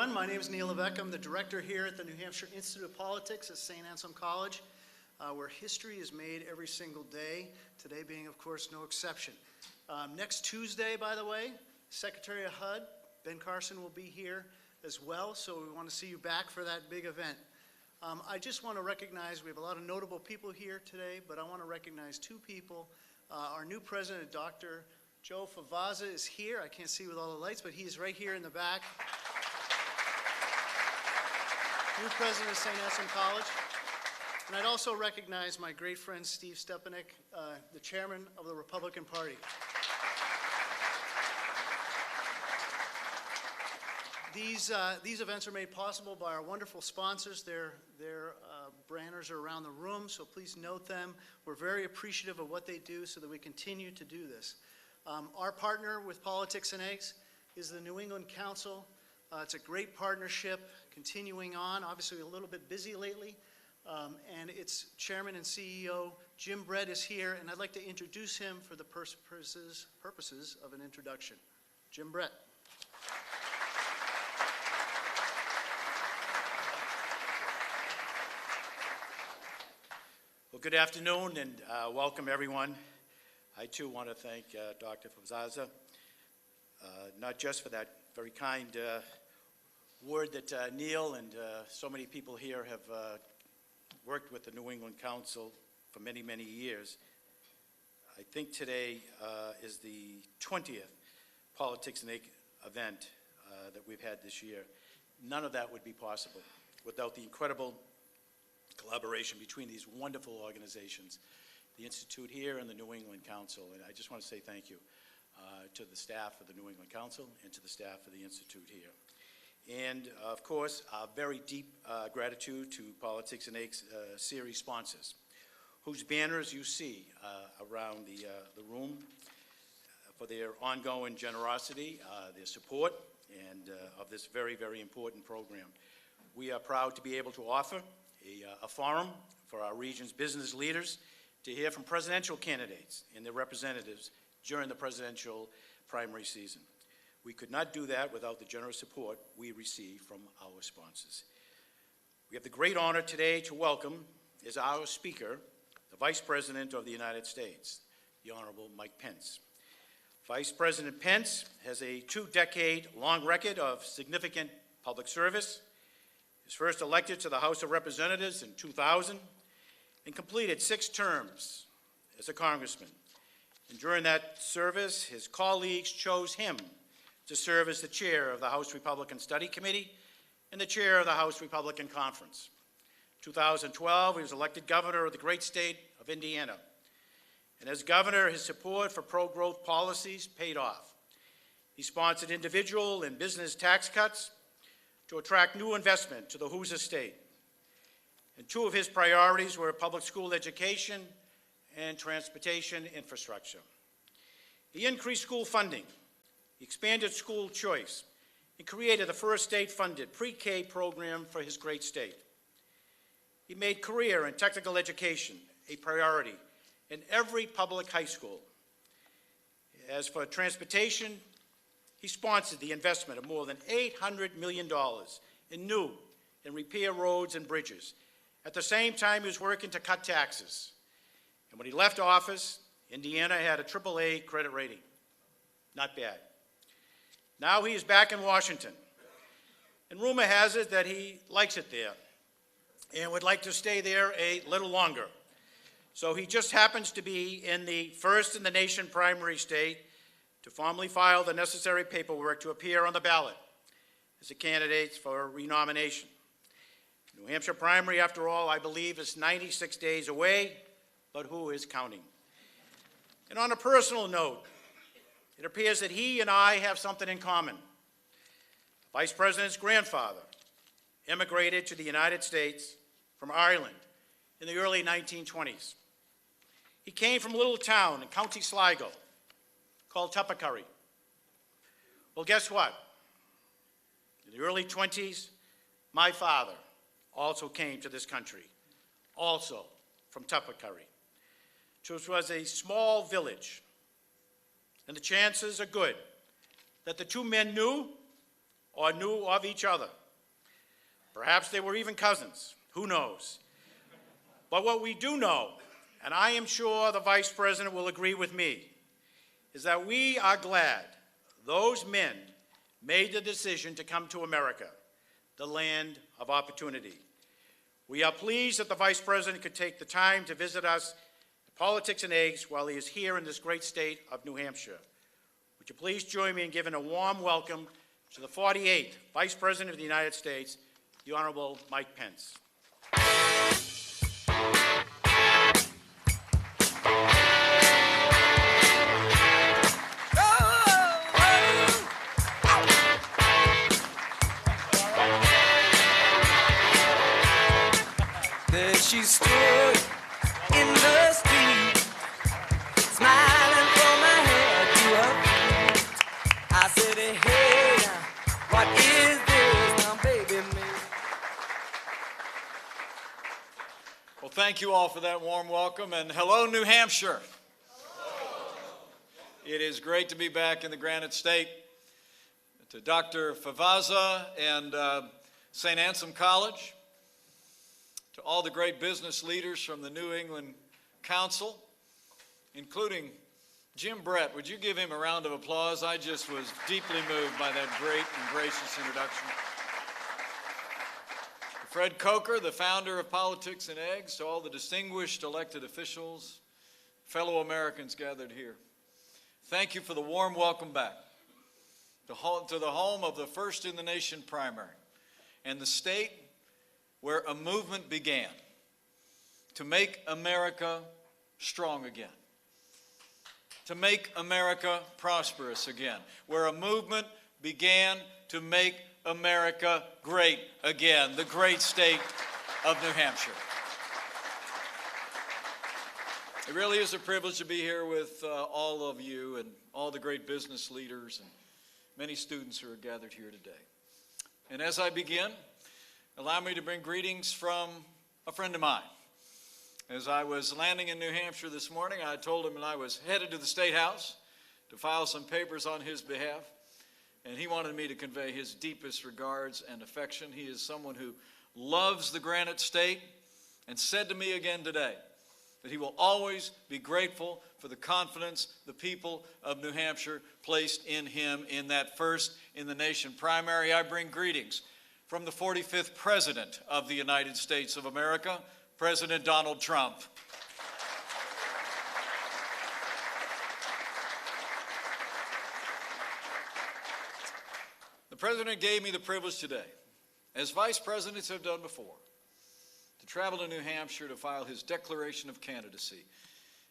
everyone. My name is Neil Levesque. I'm the director here at the New Hampshire Institute of Politics at St. Anselm College, where history is made every single day, today being, of course, no exception. Next Tuesday, by the way, Secretary of HUD, Ben Carson, will be here as well, so we want to see you back for that big event. I just want to recognize, we have a lot of notable people here today, but I want to recognize two people. Our new president, Dr. Joe Favazza, is here. I can't see with all the lights, but he's right here in the back. New president of St. Anselm College. And I'd also recognize my great friend Steve Stepanek, the chairman of the Republican Party. These events are made possible by our wonderful sponsors. Their banners are around the room, so please note them. We're very appreciative of what they do so that we continue to do this. Our partner with Politics and Eggs is the New England Council. It's a great partnership continuing on, obviously a little bit busy lately. And its chairman and CEO, Jim Brett, is here, and I'd like to introduce him for the purposes of an introduction. Jim Brett. Well, good afternoon and welcome everyone. I too want to thank Dr. Favazza, not just for that very kind word that Neil and so many people here have worked with the New England Council for many, many years. I think today is the 20th Politics and Egg event that we've had this year. None of that would be possible without the incredible collaboration between these wonderful organizations, the Institute here and the New England Council. And I just want to say thank you to the staff of the New England Council and to the staff of the Institute here. And of course, a very deep gratitude to Politics and Eggs series sponsors, whose banners you see around the room for their ongoing generosity, their support, and of this very, very important program. We are proud to be able to offer a forum for our region's business leaders to hear from presidential candidates and their representatives during the presidential primary season. We could not do that without the generous support we receive from our sponsors. We have the great honor today to welcome as our speaker, the Vice President of the United States, the Honorable Mike Pence. Vice President Pence has a 2-decade-long record of significant public service. He was first elected to the House of Representatives in 2000 and completed 6 terms as a congressman. And during that service, his colleagues chose him to serve as the chair of the House Republican Study Committee and the chair of the House Republican Conference. In 2012, he was elected governor of the great state of Indiana. And as governor, his support for pro-growth policies paid off. He sponsored individual and business tax cuts to attract new investment to the Hoosier state. And 2 of his priorities were public school education and transportation infrastructure. He increased school funding, he expanded school choice, and created the first state-funded pre-K program for his great state. He made career and technical education a priority in every public high school. As for transportation, he sponsored the investment of more than $800 million in new and repair roads and bridges. At the same time, he was working to cut taxes. And when he left office, Indiana had a AAA credit rating. Not bad. Now he is back in Washington. And rumor has it that he likes it there and would like to stay there a little longer. So he just happens to be in the first in the nation primary state to formally file the necessary paperwork to appear on the ballot as a candidate for renomination. New Hampshire primary, after all, I believe is 96 days away, but who is counting? And on a personal note, it appears that he and I have something in common. The Vice President's grandfather immigrated to the United States from Ireland in the early 1920s. He came from a little town in County Sligo called Tuppacurry. Well, guess what? In the early 20s, my father also came to this country, also from Tuppacurry, which was a small village. And the chances are good that the 2 men knew or knew of each other. Perhaps they were even cousins. Who knows? But what we do know, and I am sure the Vice President will agree with me, is that we are glad those men made the decision to come to America, the land of opportunity. We are pleased that the Vice President could take the time to visit us at Politics and Eggs while he is here in this great state of New Hampshire. Would you please join me in giving a warm welcome to the 48th Vice President of the United States, the Honorable Mike Pence. There she stood in the street, smiling from her head to her feet. I said, hey, what is this now, baby, me? Well, thank you all for that warm welcome, and hello, New Hampshire. Hello. It is great to be back in the Granite State. To Dr. Favaza and St. Anselm College, to all the great business leaders from the New England Council, including Jim Brett. Would you give him a round of applause? I just was deeply moved by that great and gracious introduction. Fred Coker, the founder of Politics and Eggs, to all the distinguished elected officials, fellow Americans gathered here. Thank you for the warm welcome back to the home of the first in the nation primary and the state where a movement began to make America strong again, to make America prosperous again, where a movement began to make America great again, the great state of New Hampshire. It really is a privilege to be here with all of you and all the great business leaders and many students who are gathered here today. And as I begin, allow me to bring greetings from a friend of mine. As I was landing in New Hampshire this morning, I told him that I was headed to the State House to file some papers on his behalf, and he wanted me to convey his deepest regards and affection. He is someone who loves the Granite State and said to me again today that he will always be grateful for the confidence the people of New Hampshire placed in him in that first in the nation primary. I bring greetings from the 45th President of the United States of America, President Donald Trump. The President gave me the privilege today, as Vice Presidents have done before, to travel to New Hampshire to file his declaration of candidacy.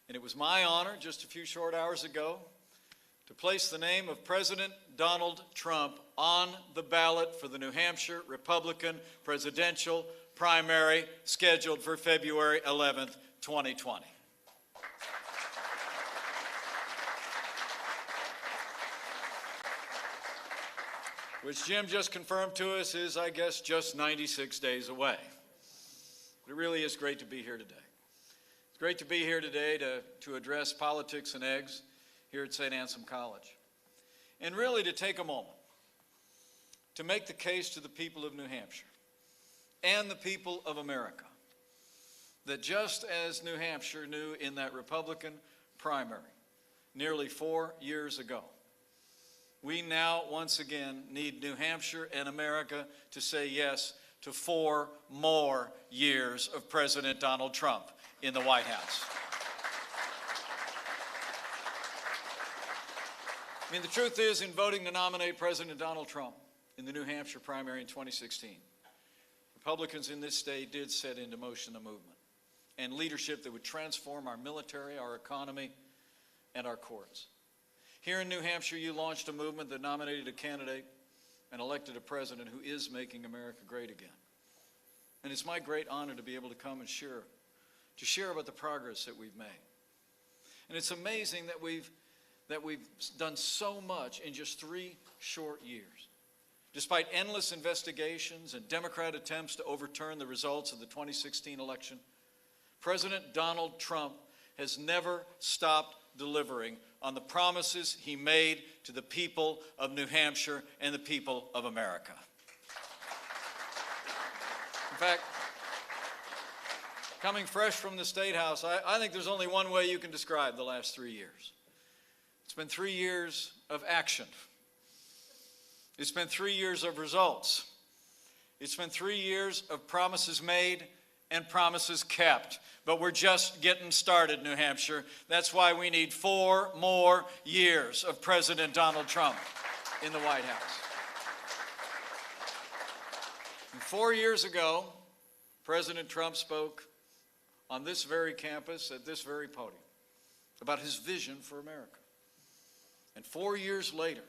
And it was my honor, just a few short hours ago, to place the name of President Donald Trump on the ballot for the New Hampshire Republican presidential primary scheduled for February 11th, 2020. Which Jim just confirmed to us is, I guess, just 96 days away. But it really is great to be here today. It's great to be here today to address Politics and Eggs here at St. Anselm College. And really to take a moment to make the case to the people of New Hampshire and the people of America that just as New Hampshire knew in that Republican primary nearly 4 years ago, we now once again need New Hampshire and America to say yes to 4 more years of President Donald Trump in the White House. I mean, the truth is, in voting to nominate President Donald Trump in the New Hampshire primary in 2016, Republicans in this state did set into motion a movement and leadership that would transform our military, our economy, and our courts. Here in New Hampshire, you launched a movement that nominated a candidate and elected a president who is making America great again. And it's my great honor to be able to come and share about the progress that we've made. And it's amazing that we've done so much in just 3 short years. Despite endless investigations and Democrat attempts to overturn the results of the 2016 election, President Donald Trump has never stopped delivering on the promises he made to the people of New Hampshire and the people of America. In fact, coming fresh from the State House, I think there's only one way you can describe the last 3 years. It's been 3 years of action. It's been 3 years of results. It's been 3 years of promises made and promises kept. But we're just getting started, New Hampshire. That's why we need 4 more years of President Donald Trump in the White House. And 4 years ago, President Trump spoke on this very campus, at this very podium, about his vision for America. And 4 years later,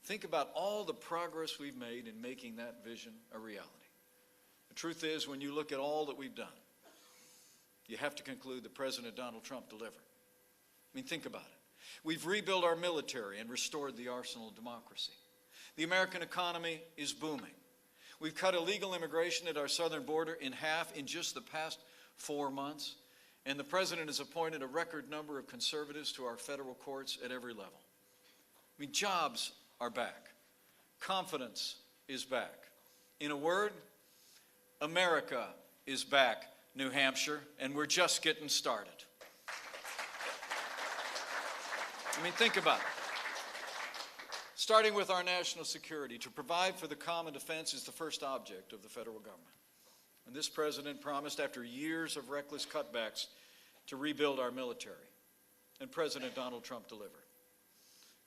think about all the progress we've made in making that vision a reality. The truth is, when you look at all that we've done, you have to conclude that President Donald Trump delivered. I mean, think about it. We've rebuilt our military and restored the arsenal of democracy. The American economy is booming. We've cut illegal immigration at our southern border in half in just the past 4 months, and the President has appointed a record number of conservatives to our federal courts at every level. I mean, jobs are back. Confidence is back. In a word, America is back, New Hampshire, and we're just getting started. I mean, think about it. Starting with our national security, to provide for the common defense is the first object of the federal government. And this president promised, after years of reckless cutbacks, to rebuild our military. And President Donald Trump delivered.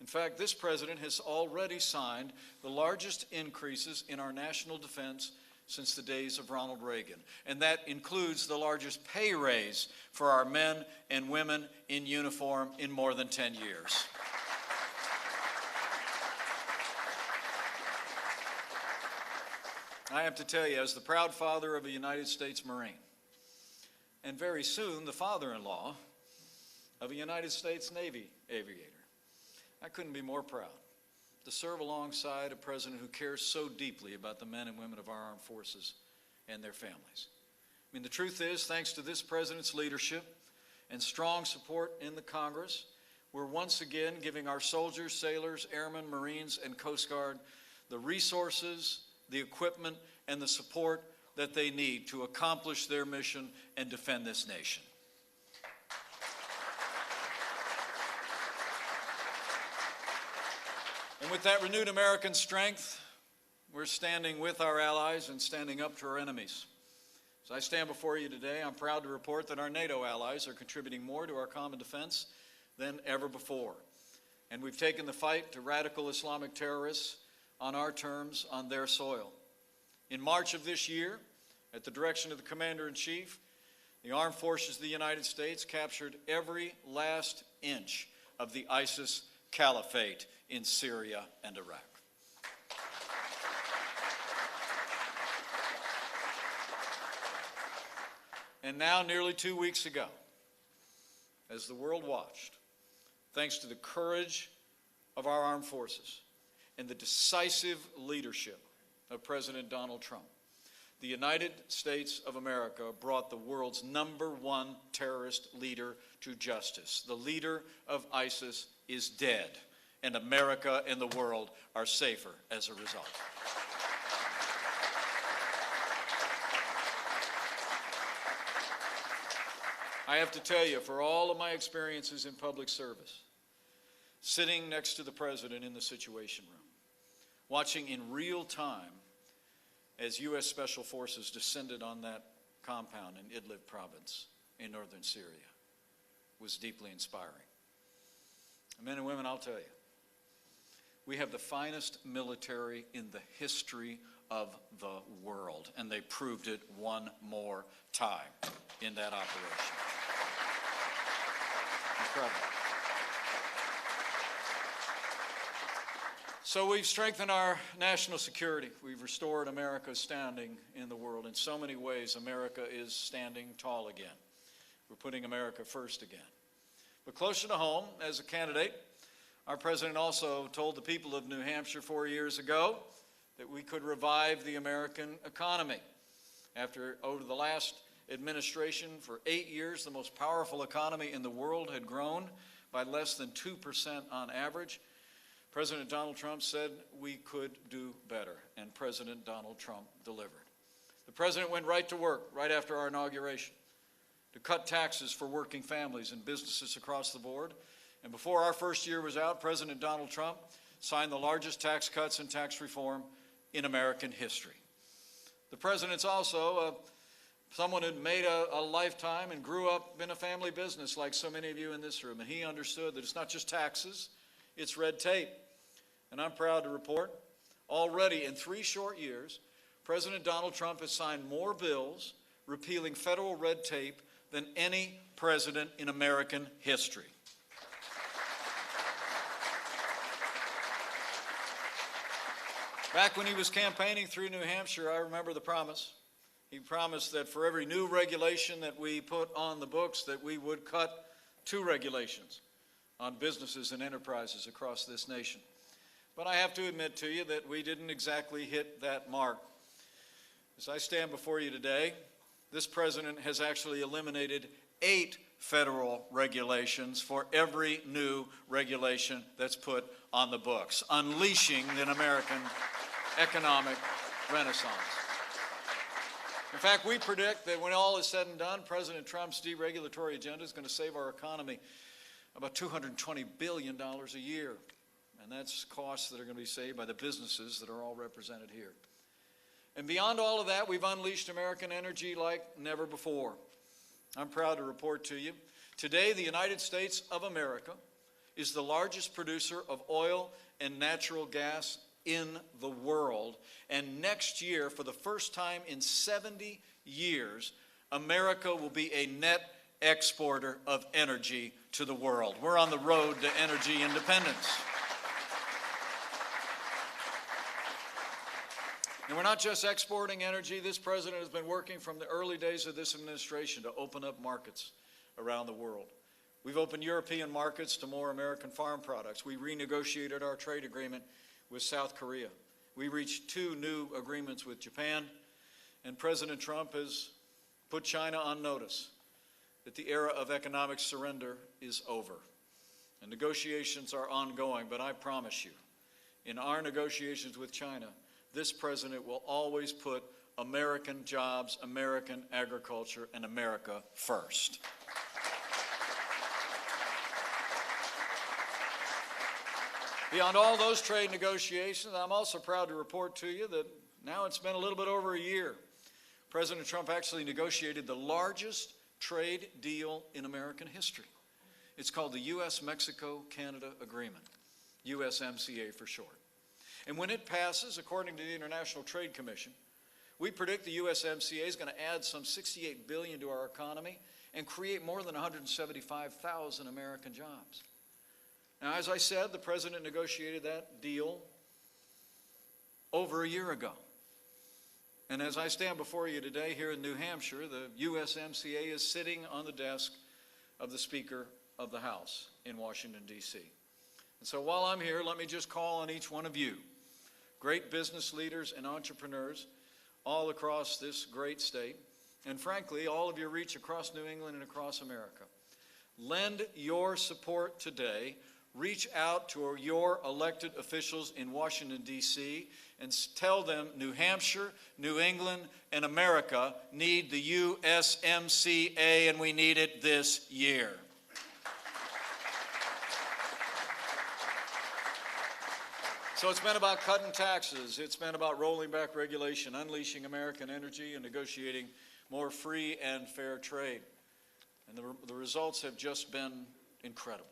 In fact, this president has already signed the largest increases in our national defense since the days of Ronald Reagan. And that includes the largest pay raise for our men and women in uniform in more than 10 years. I have to tell you, as the proud father of a United States Marine, and very soon the father-in-law of a United States Navy aviator, I couldn't be more proud to serve alongside a president who cares so deeply about the men and women of our armed forces and their families. I mean, the truth is, thanks to this president's leadership and strong support in the Congress, we're once again giving our soldiers, sailors, airmen, Marines, and Coast Guard the resources, the equipment, and the support that they need to accomplish their mission and defend this nation. And with that renewed American strength, we're standing with our allies and standing up to our enemies. As I stand before you today, I'm proud to report that our NATO allies are contributing more to our common defense than ever before. And we've taken the fight to radical Islamic terrorists on our terms, on their soil. In March of this year, at the direction of the Commander-in-Chief, the Armed Forces of the United States captured every last inch of the ISIS caliphate in Syria and Iraq. And now, nearly 2 weeks ago, as the world watched, thanks to the courage of our armed forces and the decisive leadership of President Donald Trump, the United States of America brought the world's #1 terrorist leader to justice. The leader of ISIS is dead, and America and the world are safer as a result. I have to tell you, for all of my experiences in public service, sitting next to the president in the Situation Room, watching in real time as U.S. Special Forces descended on that compound in Idlib province in northern Syria, was deeply inspiring. Men and women, I'll tell you, we have the finest military in the history of the world, and they proved it one more time in that operation. Incredible. So we've strengthened our national security. We've restored America's standing in the world. In so many ways, America is standing tall again. We're putting America first again. But closer to home, as a candidate, our president also told the people of New Hampshire 4 years ago that we could revive the American economy. After, over the last administration, for 8 years, the most powerful economy in the world had grown by less than 2% on average. President Donald Trump said we could do better, and President Donald Trump delivered. The president went right to work right after our inauguration to cut taxes for working families and businesses across the board. And before our first year was out, President Donald Trump signed the largest tax cuts and tax reform in American history. The president's also someone who made a lifetime and grew up in a family business like so many of you in this room, and he understood that it's not just taxes, it's red tape. And I'm proud to report, already in 3 short years, President Donald Trump has signed more bills repealing federal red tape than any president in American history. Back when he was campaigning through New Hampshire, I remember the promise. He promised that for every new regulation that we put on the books, that we would cut 2 regulations on businesses and enterprises across this nation. But I have to admit to you that we didn't exactly hit that mark. As I stand before you today, this president has actually eliminated 8 federal regulations for every new regulation that's put on the books, unleashing an American economic renaissance. In fact, we predict that when all is said and done, President Trump's deregulatory agenda is going to save our economy about $220 billion a year. And that's costs that are going to be saved by the businesses that are all represented here. And beyond all of that, we've unleashed American energy like never before. I'm proud to report to you, today the United States of America is the largest producer of oil and natural gas in the world. And next year, for the first time in 70 years, America will be a net exporter of energy to the world. We're on the road to energy independence. And we're not just exporting energy. This president has been working from the early days of this administration to open up markets around the world. We've opened European markets to more American farm products. We renegotiated our trade agreement with South Korea. We reached 2 new agreements with Japan. And President Trump has put China on notice that the era of economic surrender is over. And negotiations are ongoing, but I promise you, in our negotiations with China, this president will always put American jobs, American agriculture, and America first. Beyond all those trade negotiations, I'm also proud to report to you that now it's been a little bit over a year. President Trump actually negotiated the largest trade deal in American history. It's called the U.S.-Mexico-Canada Agreement, USMCA for short. And when it passes, according to the International Trade Commission, we predict the USMCA is going to add some $68 billion to our economy and create more than 175,000 American jobs. Now, as I said, the president negotiated that deal over a year ago. And as I stand before you today here in New Hampshire, the USMCA is sitting on the desk of the Speaker of the House in Washington, D.C. And so while I'm here, let me just call on each one of you, great business leaders and entrepreneurs all across this great state, and frankly, all of your reach across New England and across America. Lend your support today. Reach out to your elected officials in Washington, D.C., and tell them New Hampshire, New England, and America need the USMCA, and we need it this year. So it's been about cutting taxes. It's been about rolling back regulation, unleashing American energy, and negotiating more free and fair trade. And the results have just been incredible.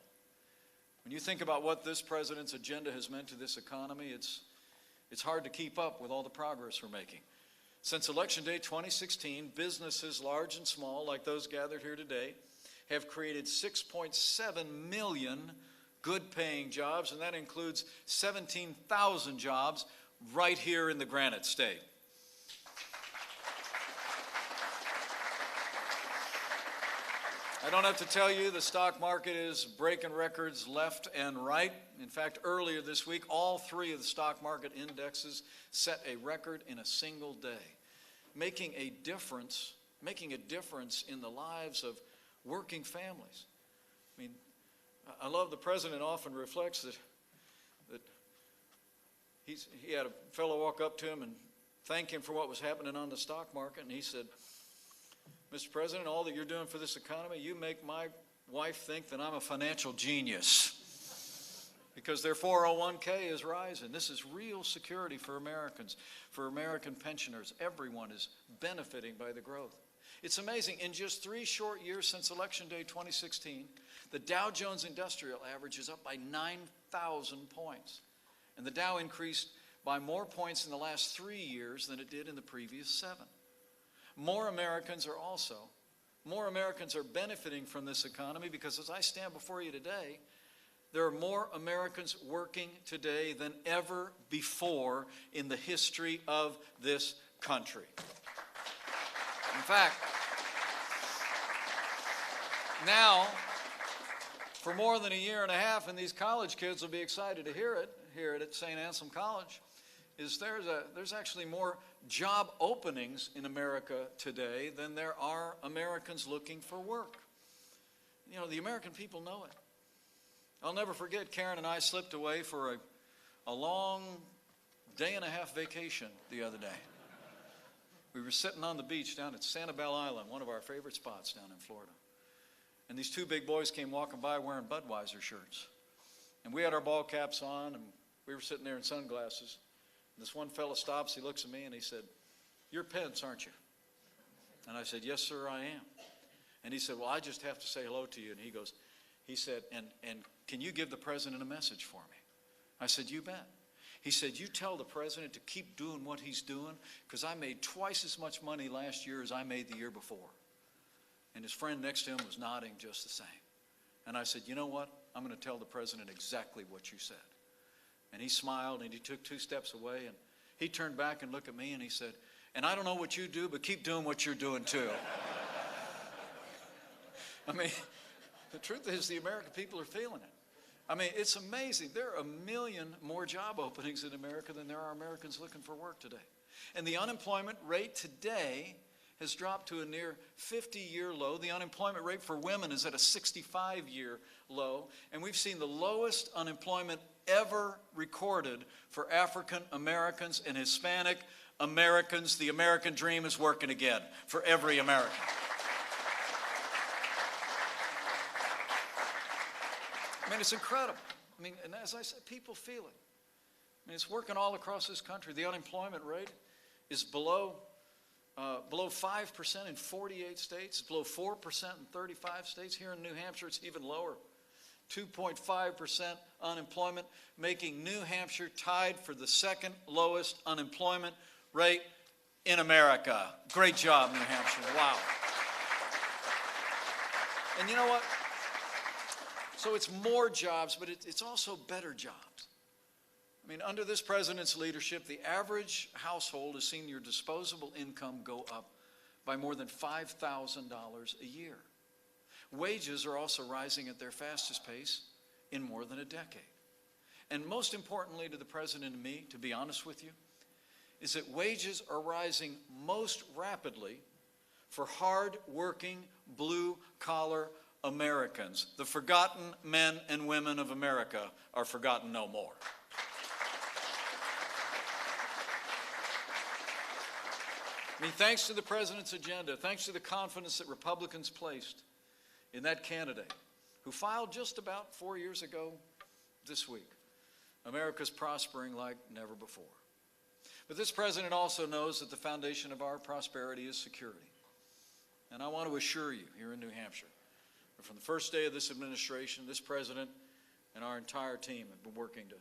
When you think about what this president's agenda has meant to this economy, it's hard to keep up with all the progress we're making. Since Election Day 2016, businesses large and small, like those gathered here today, have created 6.7 million good-paying jobs, and that includes 17,000 jobs right here in the Granite State. I don't have to tell you the stock market is breaking records left and right. In fact, earlier this week, all 3 of the stock market indexes set a record in a single day, making a difference in the lives of working families. I mean, I love the president often reflects that he had a fellow walk up to him and thank him for what was happening on the stock market, and he said, Mr. President, all that you're doing for this economy, you make my wife think that I'm a financial genius because their 401k is rising. This is real security for Americans, for American pensioners. Everyone is benefiting by the growth. It's amazing. In just 3 short years since Election Day 2016, the Dow Jones Industrial Average is up by 9,000 points. And the Dow increased by more points in the last 3 years than it did in the previous 7. More Americans are benefiting from this economy because as I stand before you today, there are more Americans working today than ever before in the history of this country. In fact, now, for more than a year and a half, and these college kids will be excited to hear it at St. Anselm College, is there's actually more job openings in America today than there are Americans looking for work. You know, the American people know it. I'll never forget, Karen and I slipped away for a long day-and-a-half vacation the other day. We were sitting on the beach down at Sanibel Island, one of our favorite spots down in Florida. And these 2 big boys came walking by wearing Budweiser shirts. And we had our ball caps on, and we were sitting there in sunglasses. And this one fella stops, he looks at me, and he said, "You're Pence, aren't you?" And I said, "Yes, sir, I am." And he said, "Well, I just have to say hello to you." And he said, and can you give the president a message for me? I said, "You bet." He said, "You tell the president to keep doing what he's doing because I made twice as much money last year as I made the year before." And his friend next to him was nodding just the same. And I said, "You know what? I'm going to tell the president exactly what you said." And he smiled and he took 2 steps away and he turned back and looked at me and he said, "And I don't know what you do, but keep doing what you're doing too." I mean, the truth is the American people are feeling it. I mean, it's amazing. There are 1 million more job openings in America than there are Americans looking for work today. And the unemployment rate today has dropped to a near 50-year low. The unemployment rate for women is at a 65-year low. And we've seen the lowest unemployment ever recorded for African Americans and Hispanic Americans. The American dream is working again for every American. I mean, it's incredible. I mean, and as I said, people feel it. I mean, it's working all across this country. The unemployment rate is below 5% in 48 states. It's below 4% in 35 states. Here in New Hampshire, it's even lower. 2.5% unemployment, making New Hampshire tied for the 2nd lowest unemployment rate in America. Great job, New Hampshire. Wow. And you know what? So it's more jobs, but it's also better jobs. I mean, under this president's leadership, the average household has seen your disposable income go up by more than $5,000 a year. Wages are also rising at their fastest pace in more than a decade. And most importantly to the president and me, to be honest with you, is that wages are rising most rapidly for hard-working, blue-collar Americans. The forgotten men and women of America are forgotten no more. I mean, thanks to the president's agenda, thanks to the confidence that Republicans placed in that candidate who filed just about 4 years ago this week, America's prospering like never before. But this president also knows that the foundation of our prosperity is security. And I want to assure you here in New Hampshire, that from the first day of this administration, this president and our entire team have been working to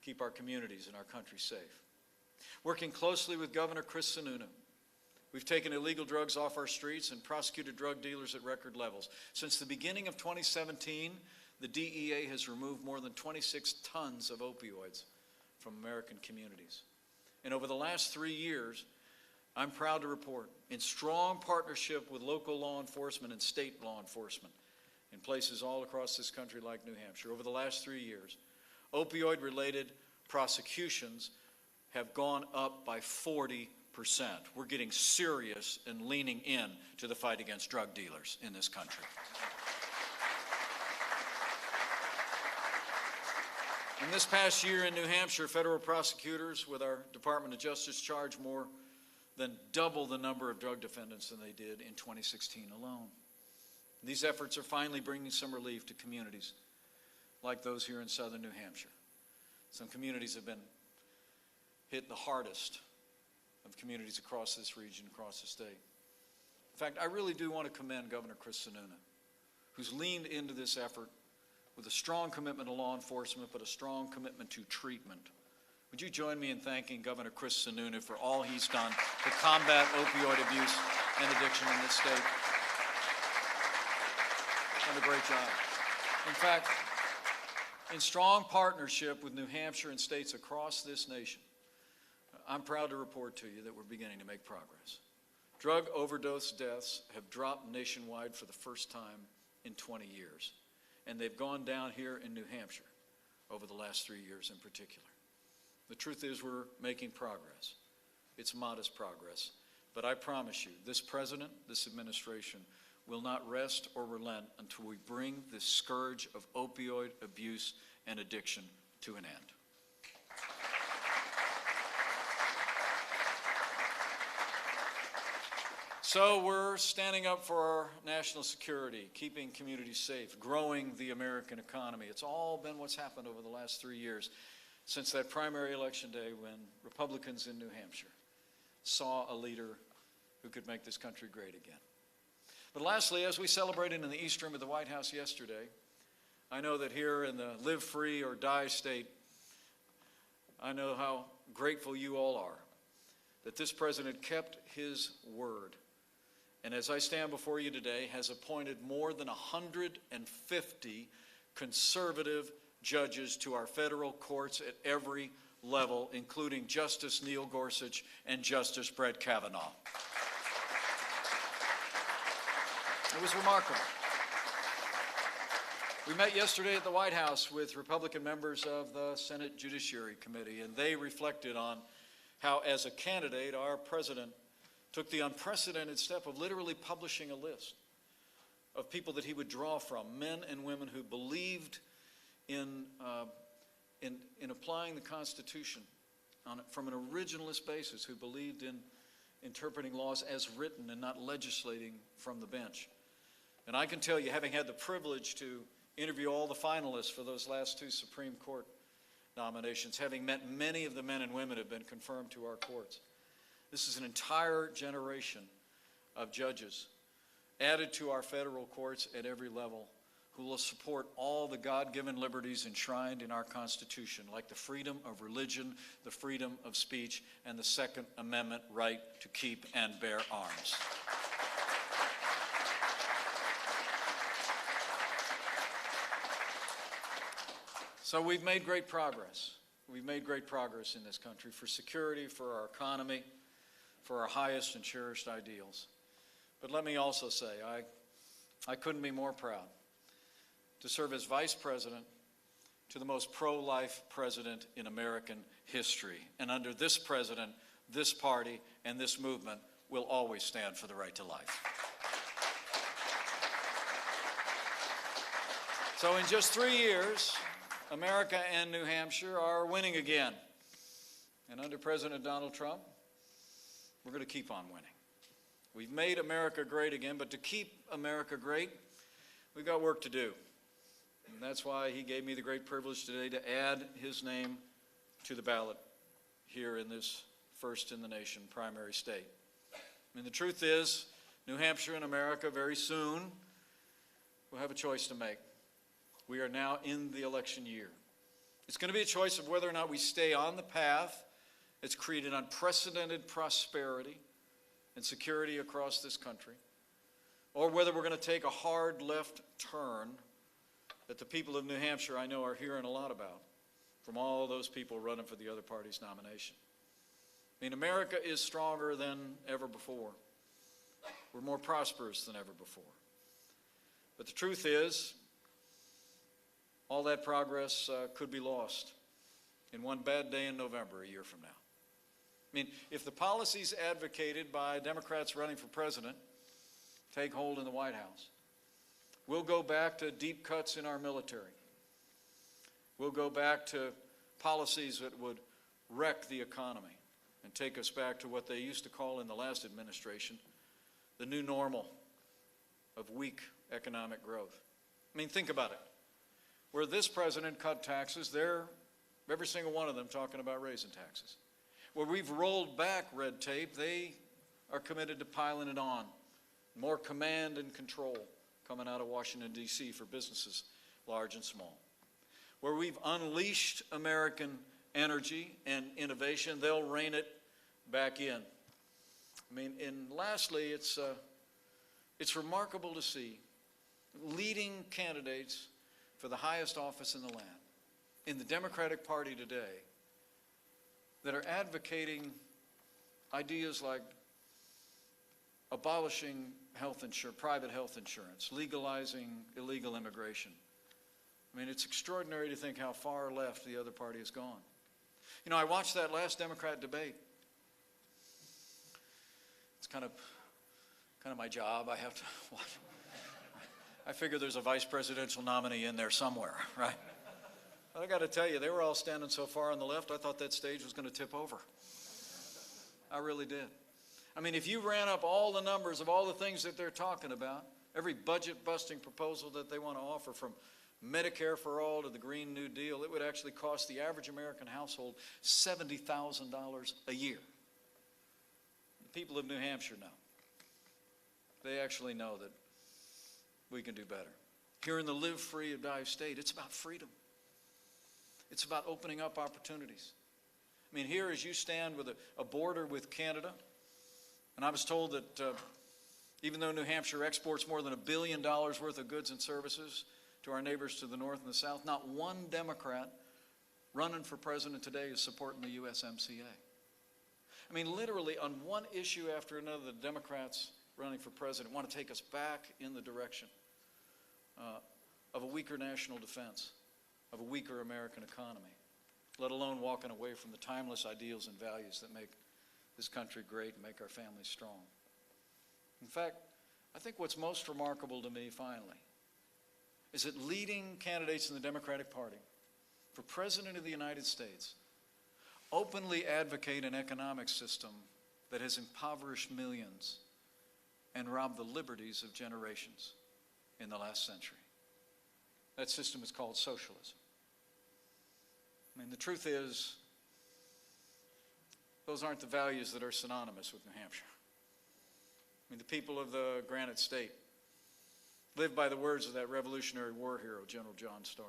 keep our communities and our country safe. Working closely with Governor Chris Sununu, we've taken illegal drugs off our streets and prosecuted drug dealers at record levels. Since the beginning of 2017, the DEA has removed more than 26 tons of opioids from American communities. And over the last 3 years, I'm proud to report, in strong partnership with local law enforcement and state law enforcement in places all across this country like New Hampshire, over the last 3 years, opioid-related prosecutions have gone up by 40%. We're getting serious and leaning in to the fight against drug dealers in this country. In this past year in New Hampshire, federal prosecutors with our Department of Justice charged more than double the number of drug defendants than they did in 2016 alone. These efforts are finally bringing some relief to communities like those here in southern New Hampshire. Some communities have been hit the hardest of communities across this region, across the state. In fact, I really do want to commend Governor Chris Sununu, who's leaned into this effort with a strong commitment to law enforcement, but a strong commitment to treatment. Would you join me in thanking Governor Chris Sununu for all he's done to combat opioid abuse and addiction in this state? Done a great job. In fact, in strong partnership with New Hampshire and states across this nation, I'm proud to report to you that we're beginning to make progress. Drug overdose deaths have dropped nationwide for the first time in 20 years, and they've gone down here in New Hampshire over the last 3 years in particular. The truth is we're making progress. It's modest progress, but I promise you, this president, this administration, will not rest or relent until we bring this scourge of opioid abuse and addiction to an end. So we're standing up for our national security, keeping communities safe, growing the American economy. It's all been what's happened over the last 3 years since that primary election day when Republicans in New Hampshire saw a leader who could make this country great again. But lastly, as we celebrated in the East Room of the White House yesterday, I know that here in the live free or die state, I know how grateful you all are that this president kept his word. And as I stand before you today, has appointed more than 150 conservative judges to our federal courts at every level, including Justice Neil Gorsuch and Justice Brett Kavanaugh. It was remarkable. We met yesterday at the White House with Republican members of the Senate Judiciary Committee, and they reflected on how, as a candidate, our president took the unprecedented step of literally publishing a list of people that he would draw from, men and women who believed in applying the Constitution from an originalist basis, who believed in interpreting laws as written and not legislating from the bench. And I can tell you, having had the privilege to interview all the finalists for those last 2 Supreme Court nominations, having met many of the men and women who have been confirmed to our courts, this is an entire generation of judges added to our federal courts at every level who will support all the God-given liberties enshrined in our Constitution, like the freedom of religion, the freedom of speech, and the Second Amendment right to keep and bear arms. So we've made great progress. We've made great progress in this country for security, for our economy, for our highest and cherished ideals. But let me also say, I couldn't be more proud to serve as vice president to the most pro-life president in American history. And under this president, this party, and this movement will always stand for the right to life. So in just 3 years, America and New Hampshire are winning again. And under President Donald Trump, we're going to keep on winning. We've made America great again, but to keep America great, we've got work to do. And that's why he gave me the great privilege today to add his name to the ballot here in this first in the nation primary state. I mean, the truth is, New Hampshire and America very soon will have a choice to make. We are now in the election year. It's going to be a choice of whether or not we stay on the path that's created unprecedented prosperity and security across this country, or whether we're going to take a hard left turn that the people of New Hampshire, I know, are hearing a lot about from all those people running for the other party's nomination. I mean, America is stronger than ever before. We're more prosperous than ever before. But the truth is, all that progress could be lost in one bad day in November a year from now. I mean, if the policies advocated by Democrats running for president take hold in the White House, we'll go back to deep cuts in our military, We'll go back to policies that would wreck the economy and take us back to what they used to call in the last administration the new normal of weak economic growth. I mean, think about it. Where this president cut taxes, they're, every single one of them, talking about raising taxes. Where we've rolled back red tape, they are committed to piling it on. More command and control coming out of Washington, D.C. for businesses large and small. Where we've unleashed American energy and innovation, they'll rein it back in. I mean, and lastly, it's remarkable to see leading candidates for the highest office in the land, in the Democratic Party today, that are advocating ideas like abolishing private health insurance, legalizing illegal immigration. I mean, it's extraordinary to think how far left the other party has gone. You know, I watched that last Democrat debate. It's kind of my job. I have to watch. I figure there's a vice presidential nominee in there somewhere, right? But I got to tell you, they were all standing so far on the left, I thought that stage was going to tip over. I really did. I mean, if you ran up all the numbers of all the things that they're talking about, every budget-busting proposal that they want to offer, from Medicare for all to the Green New Deal, it would actually cost the average American household $70,000 a year. The people of New Hampshire know. They actually know that we can do better. Here in the Live Free or Die state, it's about freedom. It's about opening up opportunities. I mean, here as you stand with a border with Canada, and I was told that even though New Hampshire exports more than $1 billion worth of goods and services to our neighbors to the north and the south, not one Democrat running for president today is supporting the USMCA. I mean, literally on one issue after another, the Democrats running for president want to take us back in the direction of a weaker national defense, of a weaker American economy, let alone walking away from the timeless ideals and values that make this country great and make our families strong. In fact, I think what's most remarkable to me, finally, is that leading candidates in the Democratic Party for President of the United States openly advocate an economic system that has impoverished millions and robbed the liberties of generations in the last century. That system is called socialism. I mean, the truth is, those aren't the values that are synonymous with New Hampshire. I mean, the people of the Granite State live by the words of that Revolutionary War hero, General John Stark.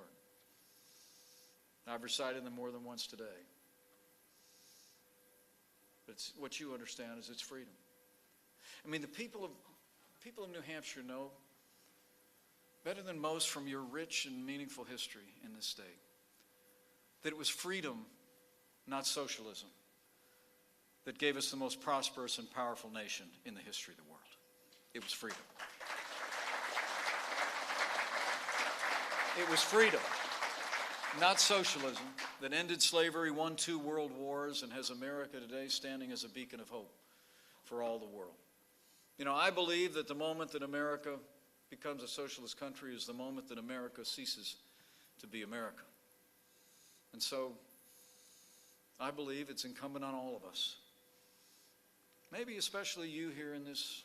I've recited them more than once today. But what you understand is it's freedom. I mean, the people of New Hampshire know better than most from your rich and meaningful history in this state that it was freedom, not socialism, that gave us the most prosperous and powerful nation in the history of the world. It was freedom. It was freedom, not socialism, that ended slavery, won 2 world wars, and has America today standing as a beacon of hope for all the world. You know, I believe that the moment that America becomes a socialist country is the moment that America ceases to be America. And so I believe it's incumbent on all of us, maybe especially you here in this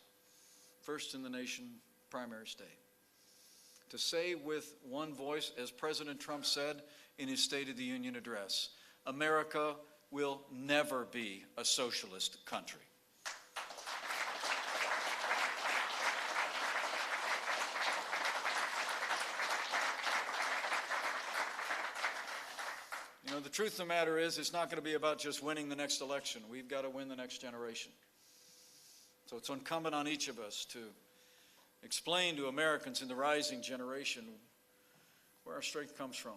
first in the nation primary state, to say with one voice, as President Trump said in his State of the Union address, America will never be a socialist country. You know, the truth of the matter is, it's not going to be about just winning the next election. We've got to win the next generation. So it's incumbent on each of us to explain to Americans in the rising generation where our strength comes from,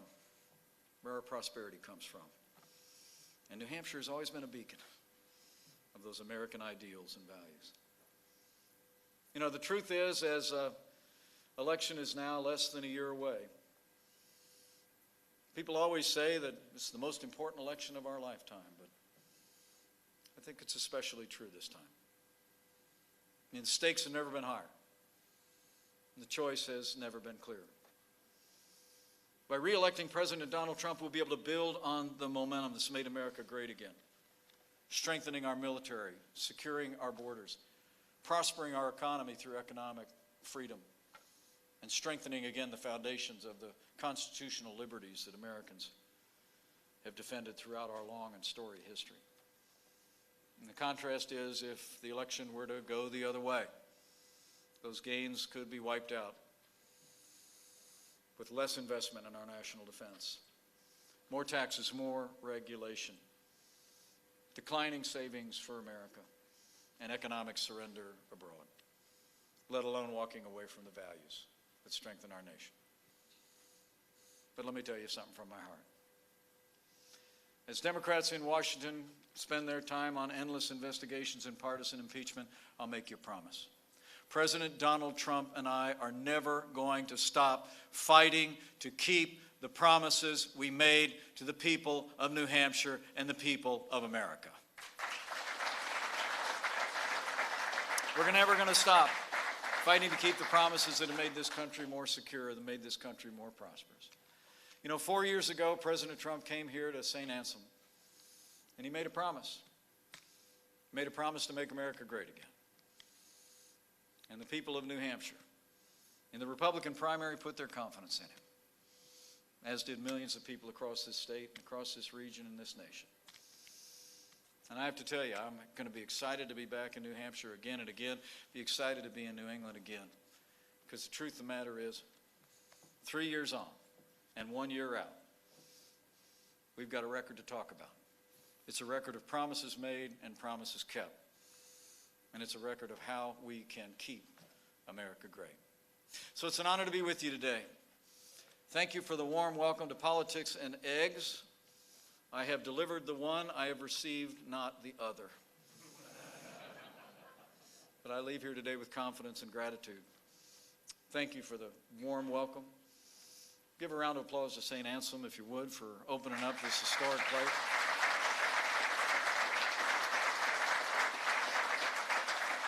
where our prosperity comes from. And New Hampshire has always been a beacon of those American ideals and values. You know, the truth is, as election is now less than a year away, people always say that it's the most important election of our lifetime, but I think it's especially true this time. I mean, the stakes have never been higher. The choice has never been clearer. By re-electing President Donald Trump, we'll be able to build on the momentum that's made America great again, strengthening our military, securing our borders, prospering our economy through economic freedom, and strengthening again the foundations of the constitutional liberties that Americans have defended throughout our long and storied history. And the contrast is, if the election were to go the other way, those gains could be wiped out with less investment in our national defense, more taxes, more regulation, declining savings for America, and economic surrender abroad, let alone walking away from the values that strengthen our nation. But let me tell you something from my heart. As Democrats in Washington spend their time on endless investigations and partisan impeachment, I'll make you a promise. President Donald Trump and I are never going to stop fighting to keep the promises we made to the people of New Hampshire and the people of America. We're never going to stop fighting to keep the promises that have made this country more secure, that made this country more prosperous. You know, 4 years ago, President Trump came here to St. Anselm, and he made a promise. He made a promise to make America great again. And the people of New Hampshire, in the Republican primary, put their confidence in him, as did millions of people across this state, across this region, and this nation. And I have to tell you, I'm going to be excited to be back in New Hampshire again and again, be excited to be in New England again. Because the truth of the matter is, 3 years on and 1 year out, we've got a record to talk about. It's a record of promises made and promises kept. And it's a record of how we can keep America great. So it's an honor to be with you today. Thank you for the warm welcome to Politics and Eggs. I have delivered the one, I have received not the other. But I leave here today with confidence and gratitude. Thank you for the warm welcome. Give a round of applause to St. Anselm, if you would, for opening up this historic place.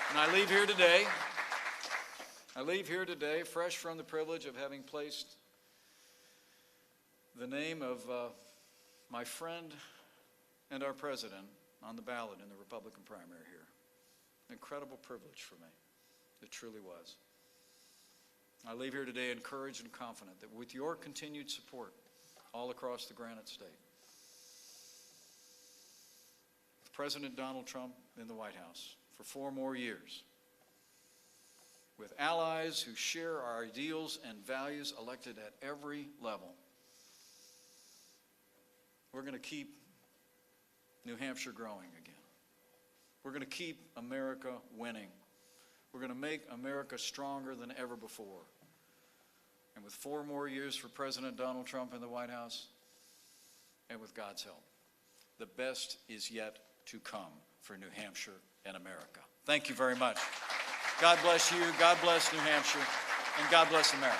And I leave here today fresh from the privilege of having placed the name of my friend and our president on the ballot in the Republican primary here. An incredible privilege for me. It truly was. I leave here today encouraged and confident that with your continued support all across the Granite State, with President Donald Trump in the White House for 4 more years, with allies who share our ideals and values elected at every level, we're going to keep New Hampshire growing again. We're going to keep America winning. We're going to make America stronger than ever before. And with 4 more years for President Donald Trump in the White House, and with God's help, the best is yet to come for New Hampshire and America. Thank you very much. God bless you, God bless New Hampshire, and God bless America.